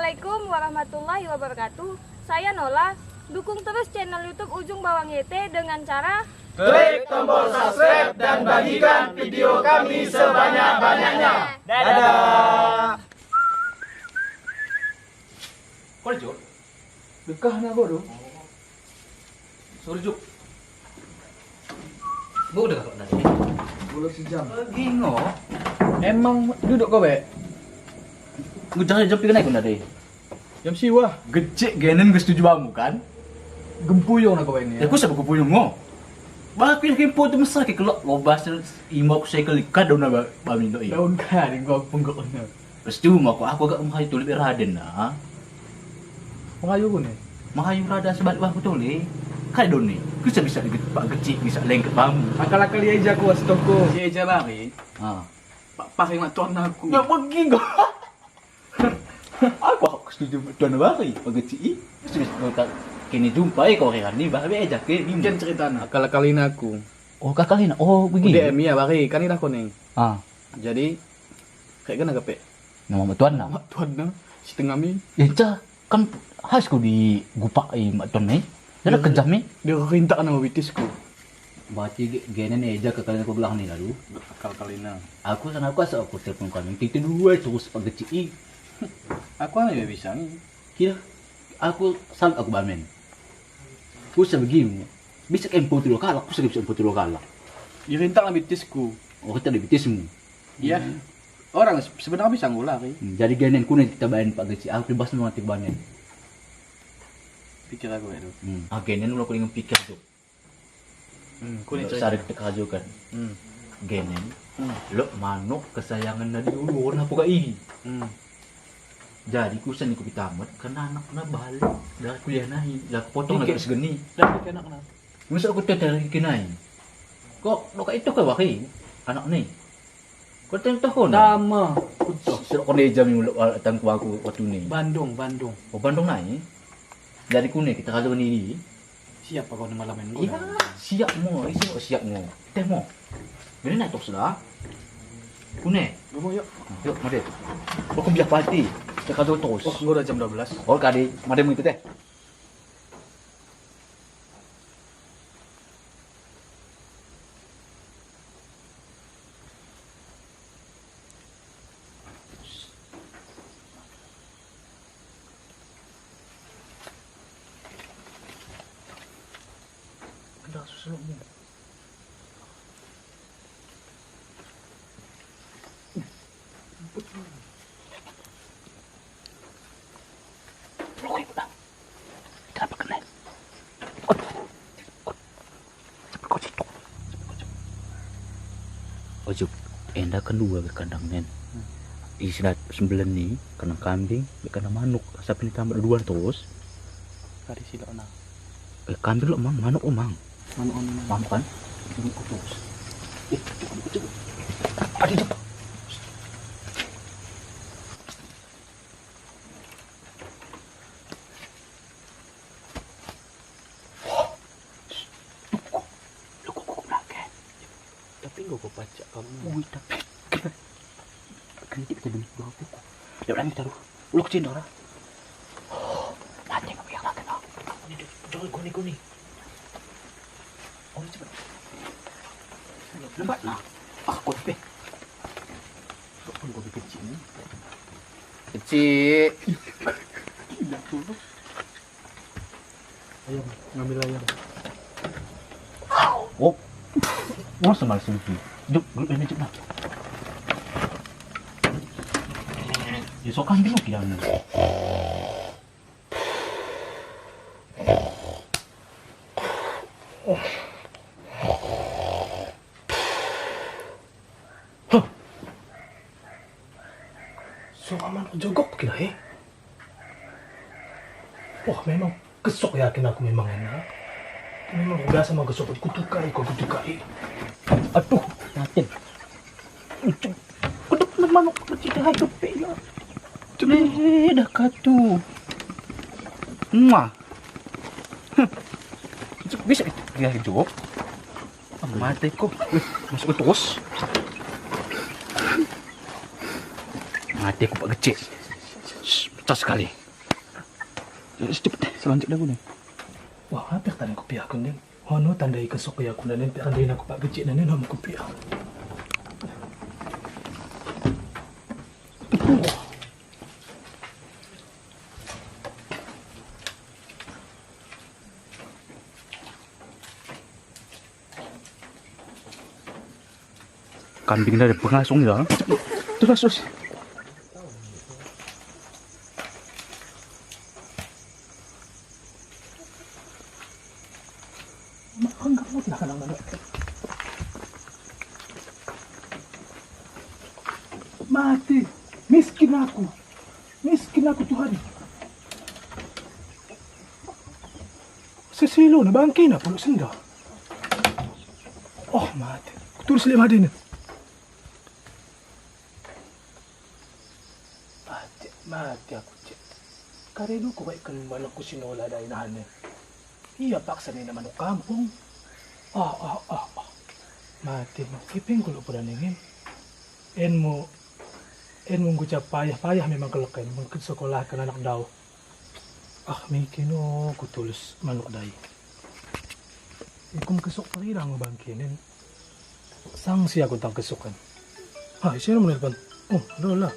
Assalamualaikum warahmatullahi wabarakatuh. Saya Nola. Dukung terus channel YouTube Ujung Bawang YT dengan cara klik tombol subscribe dan bagikan video kami sebanyak-banyaknya. Dadah. Kau Juk? Dekah nak kau tu? Sorry Juk. Gua udah kau tadi. Belum sejam. Gingo. Emang duduk kau be? Gua jangan jump naik kau tadi. Jam siwa. Gecek genen gua setuju bamu kan? Gempuyong nak kau ini. Ya aku siapa gua punya ngo. Bah aku yang kempo tu mesra ke kelok lobas imo aku cycle ikat daun apa bamin doi. Daun kan kau penggok ni. Lepas tu aku agak mengayu tu lebih raden lah. Pengayu pun ni. Mengayu raden sebab aku tu ni. Kai don ni. Ku bisa pak gecek bisa lengket bamu. Akal-akal dia aja aku stoko. Dia aja lari. Ha. Pak yang nak tuan aku. Ya pergi kau. Aku setuju tuan bari pageci. Sudah kini jumpa kau hari ni baru aja ke ni. Mungkin cerita nak. Akal-akal ini aku. Oh kakalina. Oh begini. DM ya bari kan ini aku ni. Ah, Jadi kayak kena gape. nama tuan nama. Mak tuan na setengah mi. Ya cah kan has ku di gupai mak tuan ni. Dah kejam ni. Dia rintak nama bitisku. Baca genen aja ke kalian aku belah ni lalu. Akal-akal ini. Aku sana aku asal aku telefon kami. Kita dua terus pageci. Aku mana dia bisa ni. Kira aku salut aku bamen. Aku sebegini. Bisa kempo tu lokal, aku bisa kempo tu lokal. Dia rintak nama bitisku. Oh kita ada bitismu. Iya. Orang sebenarnya bisa ngulari. Jadi genen ku ni kita bayan pageci. Aku bebas mau nanti banen. Pikir aku itu. Genen lu aku ingin pikir tu. Kuning Sari kita kajukan. Genen. Lo manuk kesayangan dari dulu orang apa ini. Jadi kusan ni ku pitamat karena anak na balik dah kuliah nahi lah potong lagi segeni Dah kena kena. masa aku dari kinai kok lo itu ke waki anak ni kau tahu Nama. sudah kau jam yang tangku aku waktu ni Bandung. oh Bandung naik dari kune kita kalau ni Siapa kau nama malam iya siap mo isi mo siap mo teh mo bila nak tok sudah kune Gua yuk. yuk mari aku biar party kita kalau terus Oh, gua udah jam 12. oh kadi mari itu teh Kenapa susah lu? Loki udah. Kenapa kena? Cepet situ. Ojo, enda kedua ke kandang nen. Istilah 9 ni, kandang kambing, kandang manuk. Sampai ni tambah dua terus. Kari sila na. Kambing lo mang, manuk lo mang. Manon. Paham kan? Ini terus. Cukup. Ada cepat. Tapi gua baca kamu. Ui, tapi ganti kita demi dua buku. Ya udah taruh. Ulok cendora. Mati enggak pihak lagi. Ini jangan kuning. Oh, cepat. Lembat nah. Aku pe. Kok gua kecil ni? Kecil. Gila tuh. Ayam, ngambil ayam. Oh. Mau sama sini. Duk, ini cepat. Ya sokan dulu kian. So aman jogok kira wah memang gesok yakin aku memang enak. Memang biasa mau gesok kutukai. Aduh, yakin. Kuduk manuk kecil hidup ya. Dah katu. Bisa dia hidup. Mati ko. Masuk ke terus. Mati ko pag-check. Pecah sekali. Cepet deh, selanjutnya gue nih. Wah, hampir tadi aku pihak nih. Hono tandai kesok ya aku dan tandain aku pak kecil dan nama aku pihak. Kambing dari pengasung ya. Terus. Enggak mau lah kadang mati. Miskin aku Tuhan. Sesilo na bangkay na pulo senda. Oh mati. Kutulis lima din. Mati aku cek. Kareno ko kay kan manok ko sinola dahil nahanin. Iya paksa ni naman o kampung. Mati mo. Ipin ko lupa na ningin. En mo gucap payah memang kelakain. Mungkin sekolah kan anak daw. May kino kutulis manok day. Ikum kesok pa rin ang bangkinin. Sang siya kung tang kesokan. Siya naman nelpon. Lola.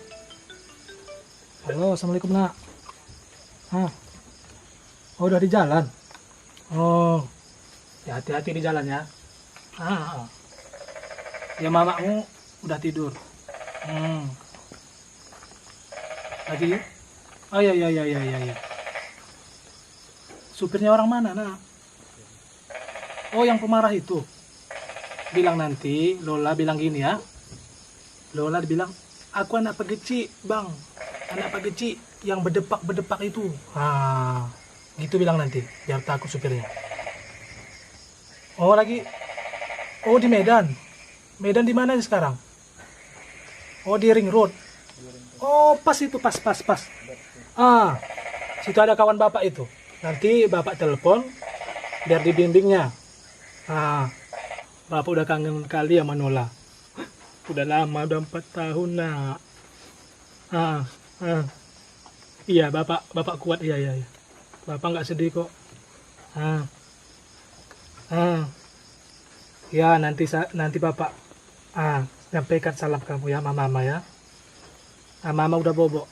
Halo, assalamualaikum nak. Udah di jalan. Ya hati-hati di jalan ya. Ya mamamu udah tidur. Lagi? Ya. Supirnya orang mana, nak? Yang pemarah itu. Bilang nanti, Lola bilang gini ya. Lola bilang, aku anak pegeci, bang. Anak pegeci yang berdepak itu. Gitu bilang nanti, biar takut supirnya. Lagi. Di Medan. Medan di mana sekarang? Di Ring Road. Pas itu, pas. Situ ada kawan bapak itu. Nanti bapak telepon, biar dibimbingnya. Bapak udah kangen kali sama Nola. Udah lama, udah 4 tahun nak. Iya, bapak kuat, iya. Bapak nggak sedih kok. Ya nanti bapak sampaikan salam kamu ya sama mama ya. Mama udah bobo.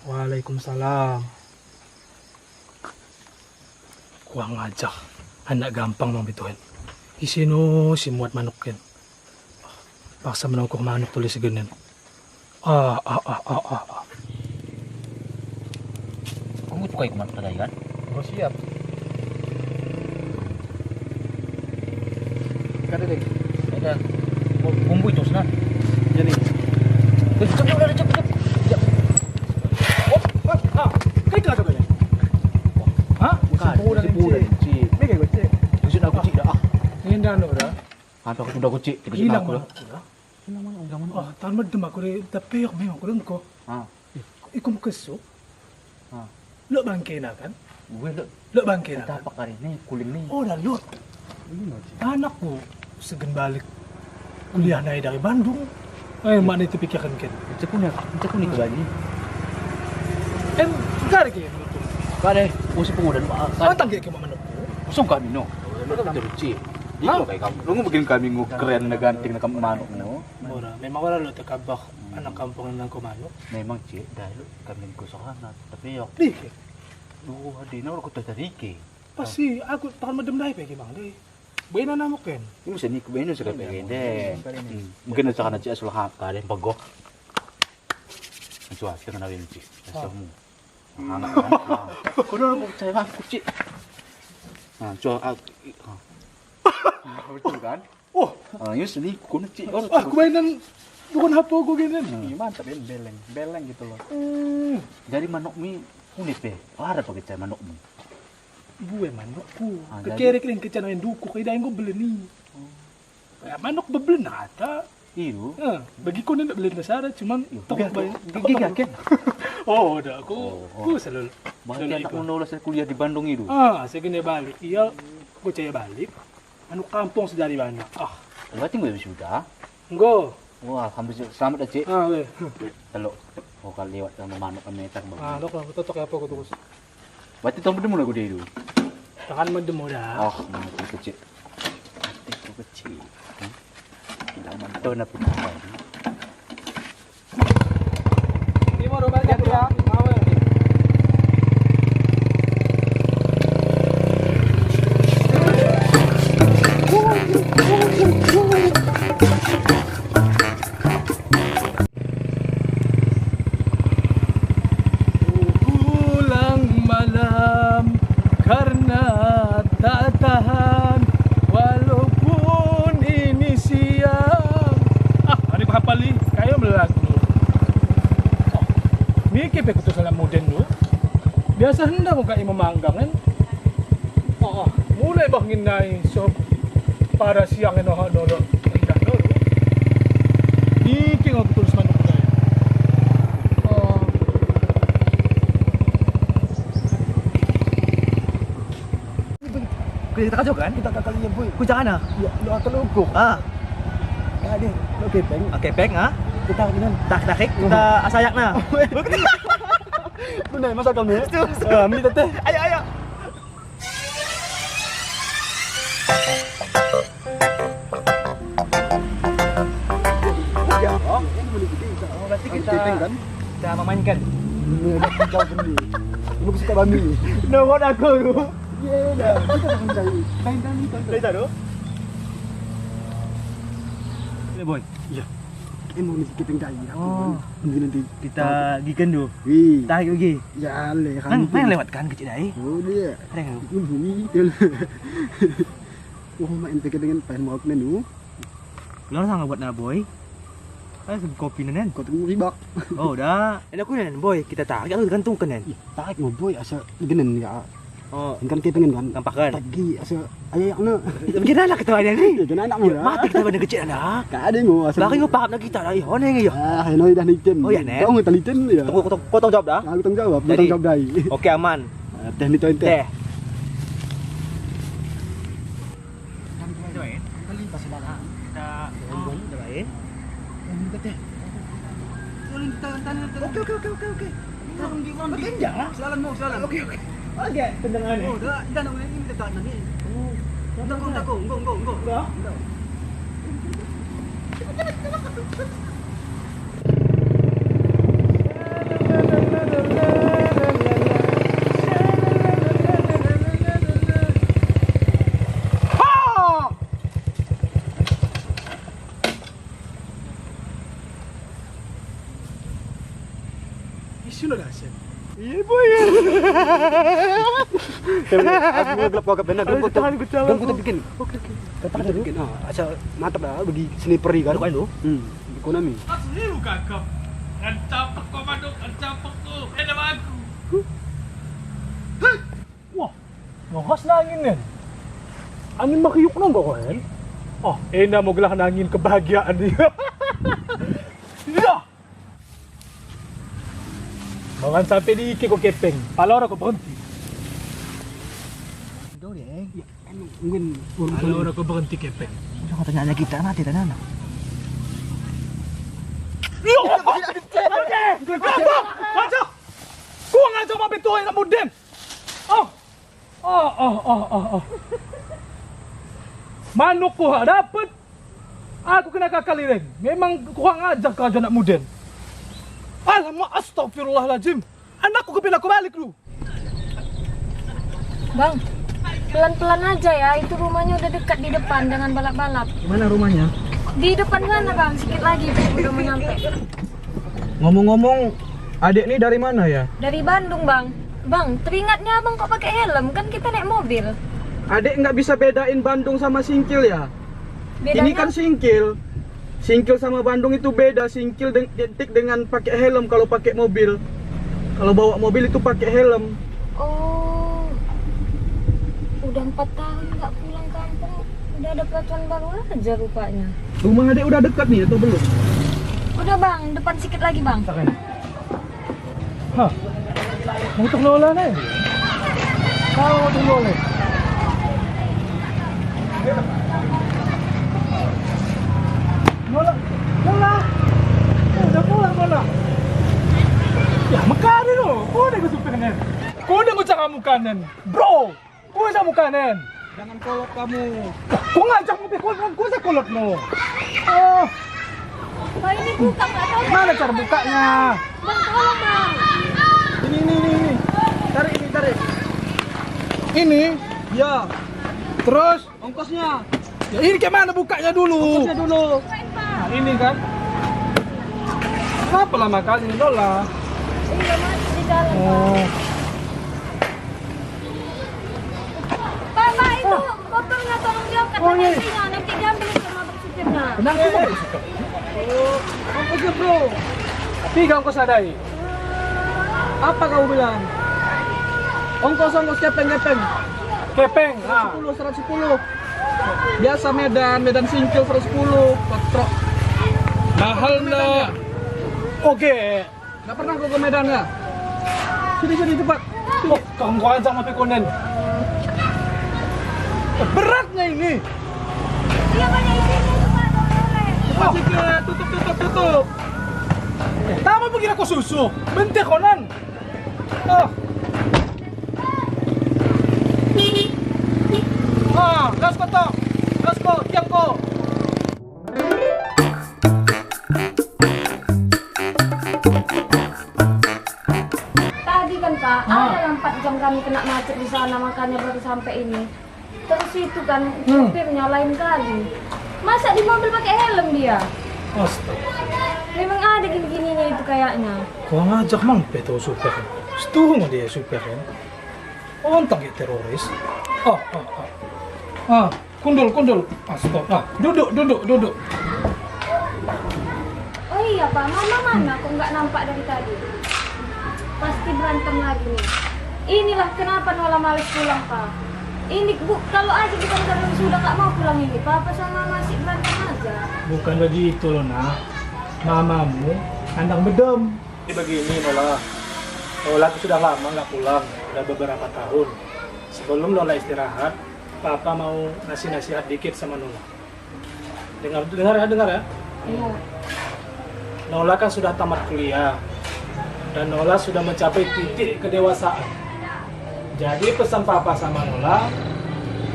Waalaikumsalam. Kuang ngajak anak gampang mang bituin. Isino si muat manukin. Paksa menangkuh manuk tulis segenin. Kamu tuh kayak kemana tadi kan? Siap. Kada deh. Ada bumbu itu senar. Jadi. Cepet. Kayak gak ada banyak. Bukan. Udah cik. Ini kayak gue Gusin aku cik dah. Ini dah udah. Aku sudah aku cik. Hilang aku. udah. Tahun medem aku deh, tapi aku memang kurang kok. Ikum kesuk. Lo bangkay na kan? Gue Lo bangkay na kan? tapak hari ini kuling nih. Dah lo. Anakku segen balik kuliah naik dari Bandung. Mana itu pikirkan kan? Cekun nih ke bani. Gak ada kayak gitu. Kade, usah pengudan Mantap kayak gimana menurutku? Usung kami no. Lu kan terci. Iko kayak kamu. Lu bikin kami keren na ganting na kamu manok no. Memang orang lo terkabak anak kampung ng kumano. Memang cik, dahil kami kusahan tapi yok. Dike. Lu di na ko tatarike. Pasti aku tahun medem dai pe gimang deh. Buena namok kan. Ini mesti ni kubeno sa kapende. Mungkin sa kana cik sulha ka den pagok. Ang suat ka na rin cik. Sa mo. Anak kan. Kuno mo saya aku cik. Betul kan? Yun sini kuno cik. Aku mainan bukan hapo ko ganyan. Mantap ya, beleng gitu loh. Dari manok mi unik pe. Ada pa kita manok mi. Buwe manokku. Jadi- Kekerek rin kita na duko kay daing ko beli ni. Manok bebeli na ata. Iyo. Bagi ko na beli na sara cuman Biar ba gigi yakin. udah aku selalu. Bahkan anak mo naulas sa kuliah di Bandung itu. Sige na balik. Iya, ko caya balik. Ano kampung sa dari mana? Berarti gue sudah. Nggo, Wah, alhamdulillah selamat dah, Cik. Oke. Teluk. Oh, kalau lewat sama manuk ke meter bang. Dok lah, betul apa aku terus. Berarti tahun berdemu lagu dia itu. Jangan mendem dah. Oh, manuk kecil. Itu kecil. Tidak mantu nak pindah. Ini mau robek ya. Mau ya. Pulang malam karena tak tahan walaupun ini siang. Ini aku hafal ni. Kayak melagu. Ni kepe kutu salam muden lu. Biasa hendak muka imam manggang kan. Mulai bangin naik so para siang eno dolo. Indah dolo. Ni king aku tulis manuk saya. Kita kacau kan? Kita kakalinya boy. Ku jangan ah. Ya, lu akan ukur. Ah, Ada, lu kepeng. kepeng ah. Kita kinan. Tak tarik, kita asayak na. Benar masa kamu. Ambil teteh. Ayo ayo. Ya, ini boleh kita. Berarti kita Kepeng kan? kita memainkan. Ini ada kacau benda. Lu suka bambi. Nomor aku tu. Ya, dah. Kita akan cari. Kain-kain kita. Kita tu. Ini boy. Ini mau kepeng cari. Oh. Nanti Kita gikan tu. Wih. Tarik lagi. Ya, le Kan main lewatkan kecil dah. Oh, dia. Ada kan? Ini bumi. Wah, main pakai dengan pain mau kena nu. Lo sangat buat na boy. Sebab kopi nan. Kau tunggu ribak. Oh dah. Ada aku nan boy. Kita tarik atau gantungkan nan. Tarik mau boy asa genen ya. Oh, Kan kita pengen kan. nampak kan? Tagi asa ayah nak. Bagaimana nak kita ada ni? Ya kena anak mu dah. Mati kita pada kecil dah. Ka ada mu asa. Belakang kau paham nak kita dah. Oh ni yo. Ah, noi dah licin. Oh, ya, Nen? Kau ngerti licin ya. Tunggu potong jawab dah. Aku tanggung jawab, Jadi- tanggung jawab dai. Okey aman. Teh ni teh. Teh. Okey. Silakan mau, silakan. Okey. Okey, tendangan ni. Oh, dah nak ini minta tak ni. Oh. Enggak. Isu lo dah sen. Iya boy. Aku mau gelap kau kat benar. Dan kita bikin. Okey. Kata kita bikin. Asal mantap dah bagi sniper kan. Ada tu. Ekonomi. Asli lu kakak. Ancapak kau maduk, ancapak kau. Nama aku. Wah, ngahas na angin kan? Angin makiyuk na ba kan? Oh, na mo gelah na angin kebahagiaan dia. Ya! Jangan sampai di ko kepeng. Palor ako berhenti. Dah deh. Mungkin urut. Palor ako berhenti kepeng. Jangan tanya kita mati dah nana. Ngaco! Gua ngaco mapituhin na mo din! Oh. Manuk ko ha, dapat aku kena kakalirin. Memang kurang ajar kau anak muden. Alamak, astagfirullahaladzim. Anakku kepila aku balik lu. Bang, pelan-pelan aja ya. Itu rumahnya udah dekat di depan, jangan balap-balap. Mana rumahnya? Di depan sana bang, sedikit lagi udah mau nyampe. Ngomong-ngomong, adik ni dari mana ya? Dari Bandung bang. Bang, teringatnya abang kok pakai helm? Kan kita naik mobil. Adik nggak bisa bedain Bandung sama Singkil ya? Bedanya? Ini kan Singkil. Singkil sama Bandung itu beda. Singkil identik dengan pakai helm kalau pakai mobil. Kalau bawa mobil itu pakai helm. Oh, udah 4 tahun nggak pulang kampung. Udah ada peraturan baru aja rupanya. Rumah adik udah dekat nih atau belum? Udah bang, depan sedikit lagi bang. Hah? Untuk lola nih. Kalau untuk lola. Lola. kamu kanan. Bro, gue kamu kanan. Jangan kolot kamu. Kau ngajak mau pikul, gue sekolot no. Oh, Pak ini buka nggak tahu. mana cara bukanya? Bang tolong bang. Ini. Tarik. Ini, Ya, terus, ongkosnya. ya ini kayak mana bukanya dulu? Ongkosnya dulu. Nah, ini kan. Kenapa lama kali ini Lola? Iya masih di dalam pak. Oh, Pak itu kopernya tolong diangkat Oh, iya. nanti diambil sama bersupirnya. tenang kamu. Ongkosnya bro. 3 ongkos adai. Apa kau bilang? Ongkos kepeng. Kepeng. Nah, 110. Biasa Medan Singkil 110. Patrok. mahal na. Oke. Nggak pernah kau ke Medan ya? Sini cepat. Oh, kamu ajak mau pikunin. Beratnya ini. Iya banyak isinya itu pak. Cepat sikit. Tutup. Tama begini aku susu. Bentek konan. Oh. Gas ko, tiang ko. Tadi kan pak, ada 4 jam kami kena macet di sana makanya baru sampai ini. Terus itu kan supirnya lain kali. Masa di mobil pakai helm dia? Astaga. Memang ada gini-gininya itu kayaknya. Kau ngajak mang beto super. Setuju nggak dia super kan? Ontang ya teroris. Kundul. Astaga. Duduk. Oh iya pak, mama mana? Kok nggak nampak dari tadi? Pasti berantem lagi nih. Inilah kenapa Nola males pulang pak. Ini bu, kalau aja kita sudah nggak mau pulang ini, papa sama masih berantem aja. Bukan begitu loh nak. Mamamu kandang bedem. Begini Lola. Lola itu sudah lama nggak pulang, udah beberapa tahun. Sebelum Lola istirahat, Papa mau ngasih nasihat dikit sama Lola. Dengar ya. Iya. Lola kan sudah tamat kuliah dan Lola sudah mencapai titik kedewasaan. Jadi pesan Papa sama Lola,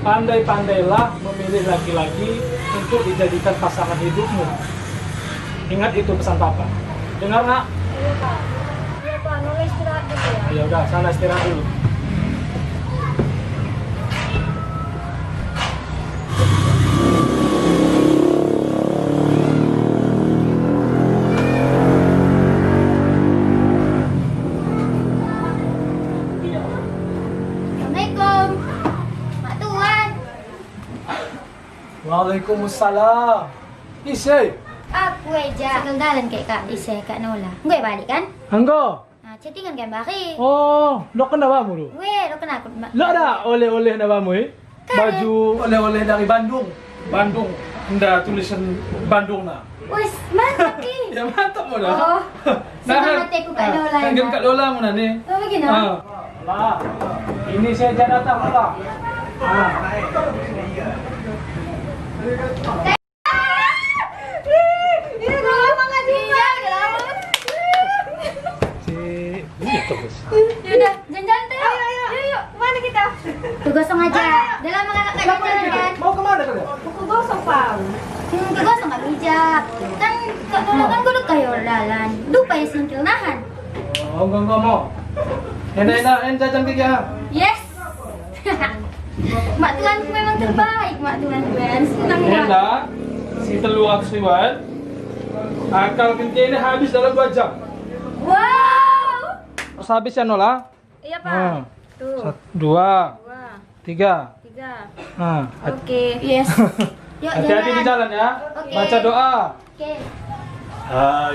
pandai-pandailah memilih laki-laki untuk dijadikan pasangan hidupmu. Ingat itu pesan Papa. Dengar nggak? Iya pak. Iya pak, Nola istirahat dulu ya. Ya udah, sana istirahat dulu. Assalamualaikum, Pak Tuan. Waalaikumsalam. Isay, Aku aja dalan kayak Kak Isay, Kak Nola. Gue balik kan? hanggo. Nah, chattingan kan bari. Oh, lo kan nabamu lu? Gue, lo kenapa? Lo ada oleh-oleh nabamu Baju oleh-oleh dari Bandung. Nda tulisan Bandung na. Wes, mantap ki. Ya mantap mo na. Oh, selamat ya ku Kak Nola. Kangen Kak Lola mo na ni. Oh, begini. Lola, ini saya datang Lola. Ini Nola makasih pak. Itu bos. Yaudah, jalan-jalan tuh. Yuk, kemana kita? Tuh gosong aja. Udah lama gak jalan kan? Mau kemana kalian? Buku gosong pak. Tuh gosong gak bijak. Kan Kak Nola kan gue kayo dalan. Lupa ya singkil nahan. Oh, enggak mau. Enak-enak, jajan tiga. Yes. Mak Tuanku memang terbaik, Mak Tuanku. Senang banget. Enak. Si telur aku siwan. Akal kentenya habis dalam 2 jam. Wow. Harus habis ya Nola? Iya pak. Tuh. 2, 2, 3. 3. Oke. Yes. Yuk, Hati-hati di jalan ya. Oke. Baca doa. Oke.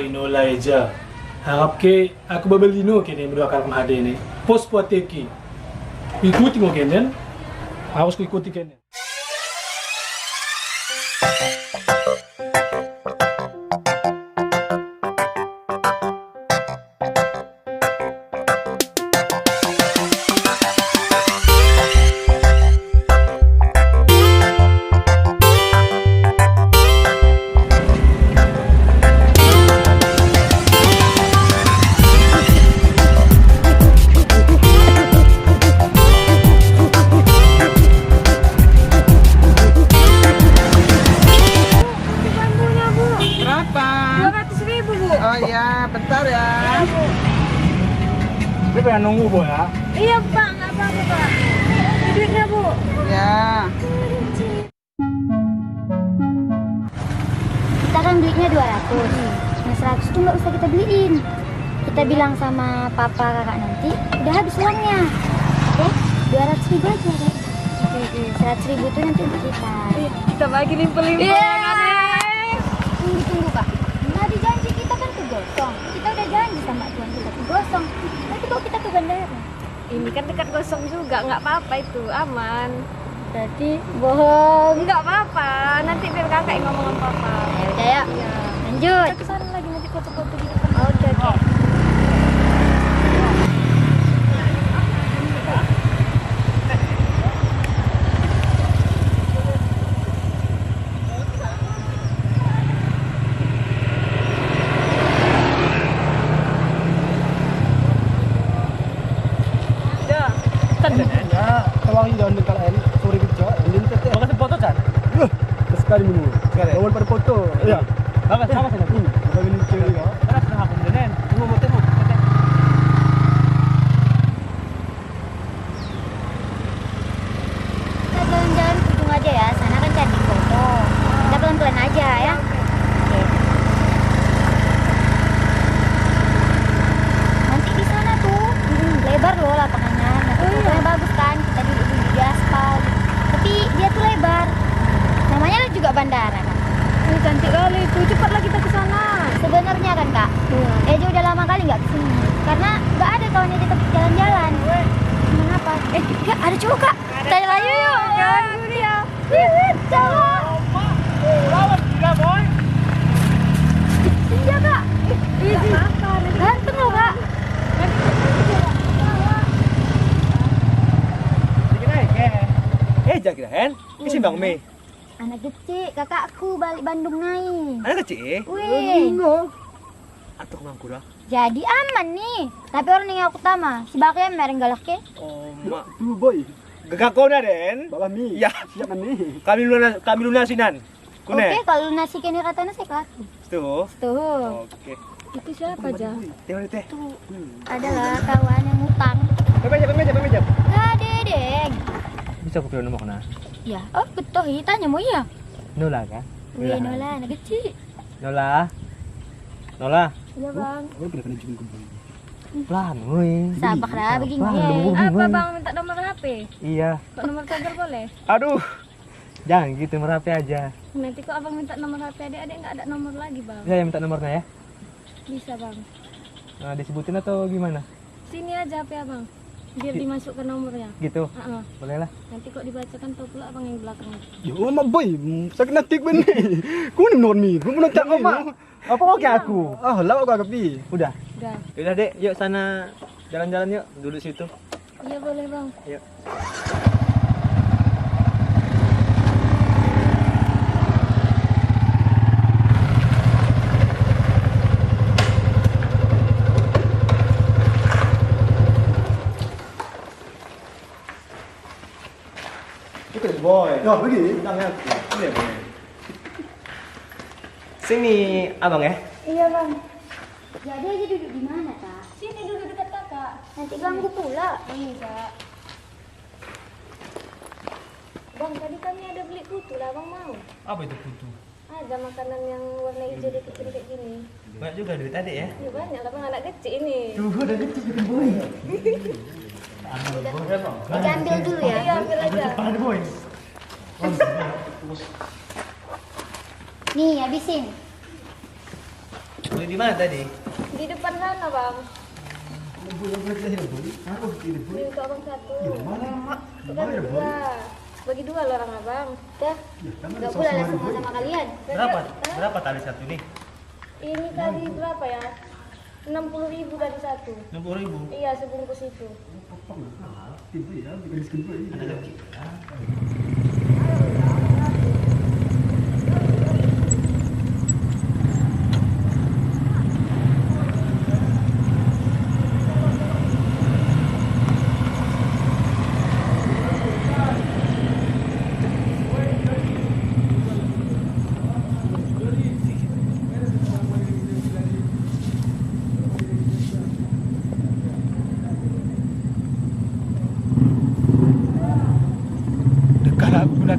Inola aja. Harap ke aku babelino kini mendoakan mahade ini. Pos puateki. Ikuti mo kenen. Harus ikuti kenen. Oh iya, bentar ya. Ya, Bu. Dia pengen nunggu Bu ya. Iya, Pak, nggak apa-apa, Pak. Ini duitnya, Bu. Ya. Kita kan duitnya 200. Nah 100 tuh nggak usah kita beliin. Kita bilang sama papa kakak nanti udah habis uangnya. Oke? 200.000 aja deh. 100.000 tuh nanti untuk kita. Kita bagi limpel-limpel. Tunggu Pak. Tadi janji kita kan ke Gosong. Kita udah janji sama Tuhan kita ke Gosong. Nanti kok kita ke bandara. Ini kan dekat Gosong juga, nggak apa-apa itu, aman. Berarti bohong. Nggak apa-apa, nanti biar kakak yang ngomong sama papa. Ya udah ya. Iya. Lanjut. Kita kesana lagi nanti foto-foto di depan. Oke oke. Tawangi jangan dekat lain. Sore kerja, andin tetep. Mau kasih foto Chan? Sekali minum. Sekali? Lawan pada foto. Iya. Bagus sama sih. Bagi ni cewek juga. Terus nak aku denen. Mau tengok. Kita jalan-jalan ke ujung aja ya. Sana kan cantik foto. Kita pelan-pelan aja ya. Oke. Nanti di sana tuh lebar loh lapangannya. Nanti fotonya bagus kan. Kita duduk di aspal. Tapi dia tuh lebar. Namanya juga bandara kan. Ini cantik kali itu, cepatlah kita ke sana. Sebenarnya kan kak, Ejo udah lama kali nggak kesini karena nggak ada kawan yang tetap jalan-jalan. Kenapa? Kak, ada cowok kak. Kita jalan yuk. Jalan dulu ya. Jalan. Lawan juga boy. Iya kak. Ganteng loh kak. Jangan kita hen. Kisi bang me. Anak kecil, kakakku balik Bandung naik. Anak kecil. Wih, Atau mangku dah. jadi aman nih. Tapi orang yang aku tama, si Bakya mereng galak ke. Oh mak. Tu boy. Gagak kau na den. Bapak mi. Ya. Siap ni. Kami lunasinan. Oke, Kune. kalau nasi kini ratanya saya kelas. Tuh. Tuh, Oke. Itu siapa aja? Tengok teh. adalah kawan yang ngutang. Pemeja. Kak Dedeng. Bisa aku pilih nomor kena. Ya, oh betul, tanya mau ya. Nola kan? Wih, Nola, anak kecil. Nola. Nola. Iya bang. Kau kena jumpa kembali. Pelan, woi. Sabak lah begini Pelan, ya. lu. Apa bang minta nomor HP? Iya. Kok nomor charger boleh? Aduh. Jangan gitu merapi aja. Nanti kok abang minta nomor HP adik-adik nggak ada nomor lagi bang. Saya yang minta nomornya ya. Bisa bang. Nah, disebutin atau gimana? Sini aja HP abang. Biar dimasukkan nomornya. Gitu. Heeh. Boleh lah. Nanti kok dibacakan tahu pula abang yang belakang. Yo, mak boy. Saya kena tik ben ni. Kau ni menurut mi. Kau menurut tak mak. Apa mau ke aku? Ah, lawak kau agapi. Udah. Udah. Yaudah dek, yuk sana jalan-jalan yuk. Duduk situ. Iya boleh bang. Yuk. Boy. Ya, pergi. Ini boy. Sini abang ya. Iya bang. Jadi aja duduk di mana, Kak? Sini dulu dekat kakak. Nanti ganggu pula. Bisa. Bang tadi kami ada beli kutu lah bang mau. Apa itu putu? Ada makanan yang warna hijau di kecil kayak gini. Banyak juga duit adik ya. Ya banyak lah bang anak kecil ini. Tuh udah gitu bikin boy. Kita ambil dulu ya. Iya ambil aja. Ada boy. Nih, habisin. Beli di mana tadi? Di depan sana bang. Beli untuk abang satu. Udah bagi dua. Bagi dua loh orang abang. Dah. Enggak pula lah semua sama kalian. Berapa? Berapa tali satu nih? Ini tadi berapa ya? 60.000 tadi satu. 60.000. Iya sebungkus itu.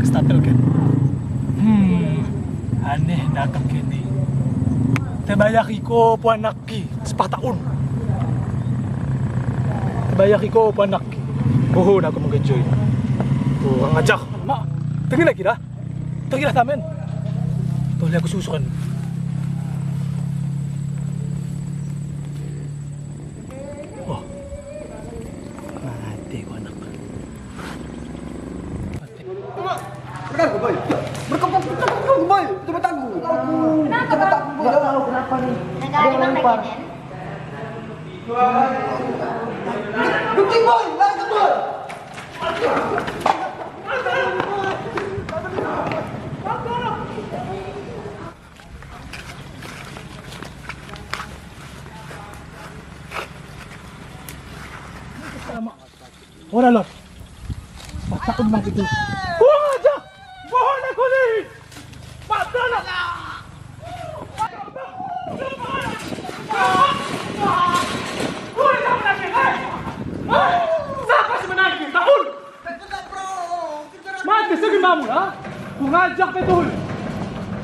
stabil kan. Aneh datang kini. Tebayak iko puanak ki 4 tahun. Tebayak iko puanak ki. Buhon aku mau join. Tuh, ngajak. Mak, tegi lagi dah. Tegi lah tamen. Tuh, lihat aku susukan. Oh. Mati ko anak. Mati. Benar gue boy. Berkepuk gue boy. Coba tangguh. Kenapa bang? Tidak tahu kenapa nih. Negara di mana lagi, Nen? Kucing boy, lari boy. Ora lot. Takut bang itu. Buang aja. Buang aku nih. Patah. Siapa sih menagih? Tahun. Mati segi mamu ha? Ku ngajak betul.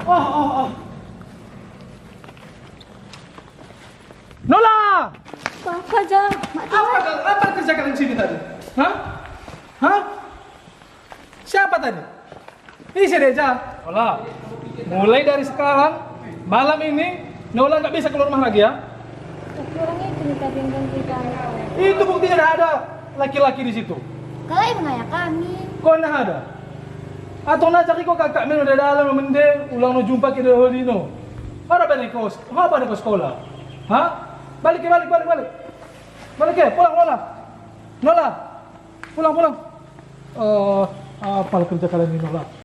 Oh. Nola! Apa aja? Apa kerja kalian sini tadi? Hah? Siapa tadi? Ini si Reja. Nola, mulai dari sekarang, malam ini, Nola nggak bisa keluar rumah lagi ya? Tapi orangnya itu nih tadi yang ganti kami. Itu buktinya nggak ada laki-laki di situ. Kalau emang ayah kami. Kau nah ada? Atau najak kau kakak men udah dalam mende ulang no jumpa kita holino. Apa nih kau? Apa nih kau sekolah? Hah? Balik. Balik ya, pulang Nola. Pulang. Apa kerja kalian ini Nola?